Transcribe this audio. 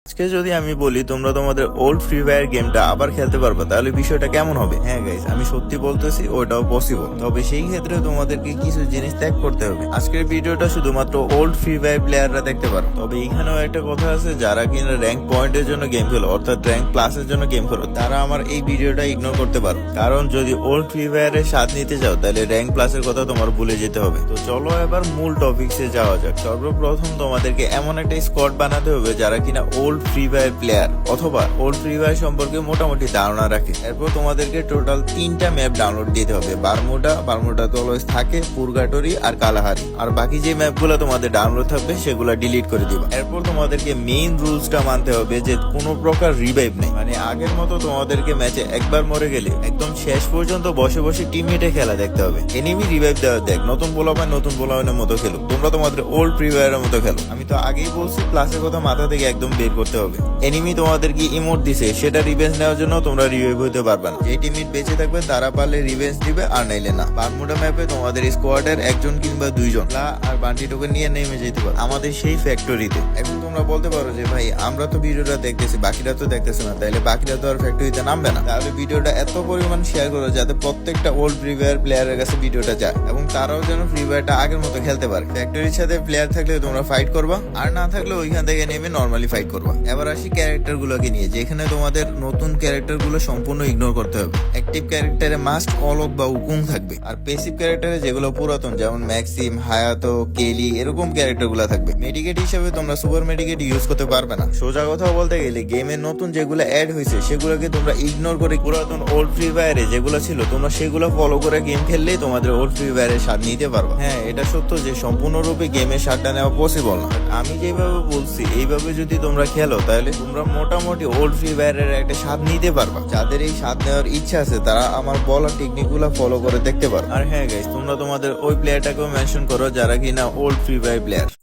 আজকে যদি আমি বলি তোমরা তোমাদের ওল্ড ফ্রি ফায়ার গেমটা আবার খেলতে পারবে তাহলে বিষয়টা কেমন হবে? হ্যাঁ গাইস, আমি সত্যি বলতেছি ওটাও পসিবল, তবে সেই ক্ষেত্রে তোমাদেরকে কিছু জিনিস ত্যাগ করতে হবে। আজকের ভিডিওটা শুধুমাত্র ওল্ড ফ্রি ফায়ার প্লেয়াররা দেখতে পারো। তবে এখানেও একটা কথা আছে, যারা কিনা র্যাঙ্ক পয়েন্টের জন্য গেম খেলো অর্থাৎ র্যাঙ্ক প্লাসের জন্য গেম খেলো তারা আমার এই ভিডিওটা ইগনোর করতে পারো, কারণ যদি ওল্ড ফ্রি ফায়ারের স্বাদ নিতে চাও তাহলে র্যাঙ্ক প্লাসের কথা তোমার ভুলে যেতে হবে। তো চলো এবার মূল টপিকসে যাওয়া যাক। সর্বপ্রথম তোমাদেরকে এমন একটা স্কোয়াড বানাতে হবে যারা কিনা ওল্ড ফ্রি ফায়ার প্লেয়ার অথবা ওল্ড ফ্রি ফায়ার সম্পর্কে মোটামুটি ধারণা রাখে। এরপর তোমাদেরকে টোটাল 3টা ম্যাপ ডাউনলোড দিতে হবে। বারমুডা তো অলওয়েজ থাকে, পুরগাটরি আর কালাহারি। আর বাকি যে ম্যাপগুলো তোমাদের ডাউনলোড থাকবে সেগুলো ডিলিট করে দিবা। এরপর তোমাদেরকে মেইন রুলসটা মানতে হবে যে কোনো প্রকার রিভাইভ নেই, মানে আগের মতো তোমাদেরকে ম্যাচে একবার মরে গেলে একদম শেষ পর্যন্ত বসে বসে টিমমেটে খেলা দেখতে হবে। এনিমি রিভাইভ দেওয়া দেখ, নতুন পোলাপানের মতো খেলো, তোমরা তোমাদের ওল্ড ফ্রি ফায়ারের মতো খেলো। আমি তো আগেই বলছি প্লাসের কথা মাথা থেকে একদম বের করতে হবে। এনিমি তোমাদেরকে ইমোট দিছে, সেটা রিভেঞ্জ নেওয়ার জন্য তোমরা রিভাইভ হতে পারবে না। যে টিমমেট বেঁচে থাকবে তারা পারলে রিভেঞ্জ দিবে, আর নাইলে না। বারমুডা ম্যাপে তোমাদের স্কোয়াডের একজন কিংবা দুইজন আর বান্টি টোকেন নিয়ে নেমে যেতে পারো আমাদের সেই ফ্যাক্টরিতে। এখন তোমরা বলতে পারো যে ভাই আমরা তো ভিডিওটা দেখতেছি, বাকিরা তো দেখতেছে না, তাইলে বাকিরা তো আর ফ্যাক্টরিতে নামবে না। তাহলে ভিডিওটা এত পরিমাণ শেয়ার করো যাতে প্রত্যেকটা ওল্ড ফ্রি ফায়ার প্লেয়ারের কাছে ভিডিওটা যায় এবং তারাও যেন ফ্রি ফায়ারটা আগের মতো খেলতে পারে। ফ্যাক্টরির সাথে প্লেয়ার থাকলে তোমরা ফাইট করবা, আর না থাকলে ওইখান থেকে নেমে নর্মালি ফাইট করবা। এবার আসি ক্যারেক্টার গুলোকে নিয়ে, যেখানে তোমাদের নতুন ক্যারেক্টার গুলো সম্পূর্ণ ইগনোর করতে হবে। অ্যাক্টিভ ক্যারেক্টারে মাস্ট অলক বা উকুং থাকবে, আর পেসিভ ক্যারেক্টারে যেগুলো পুরাতন যেমন ম্যাক্সিম, হায়াতো, কেলি এরকম ক্যারেক্টার গুলো থাকবে। মেডিকেট হিসেবে তোমরা সুপার মেডিকেট ইউজ করতে পারবে না। সোজা কথা বলতে গেলে গেমের নতুন যেগুলো অ্যাড হয়েছে সেগুলোকে তোমরা ইগনোর করে পুরাতন ওল্ড ফ্রি ফায়ারে যেগুলো ছিল তোমরা সেগুলো ফলো করে গেম খেললেই তোমাদের ওল্ড ফ্রি ফায়ারের স্বাদ নিতে পারবে। হ্যাঁ, এটা সত্য যে সম্পূর্ণরূপে গেমের স্বাদটা নেওয়া পসিবল না। আমি যেভাবে বলছি এইভাবে যদি তোমরা খেলো তাহলে তোমরা মোটামুটি ওল্ড ফ্রি ফায়ারের একটা স্বাদ নিতে পারবা। যাদের এই স্বাদ নেওয়ার ইচ্ছা আছে তারা আমার বলা টেকনিক গুলা ফলো করে দেখতে পারো। আর হ্যাঁ গাইস, তোমরা তোমাদের ওই প্লেয়ারটাকেও মেনশন করো যারা কিনা ওল্ড ফ্রি ফায়ার প্লেয়ার।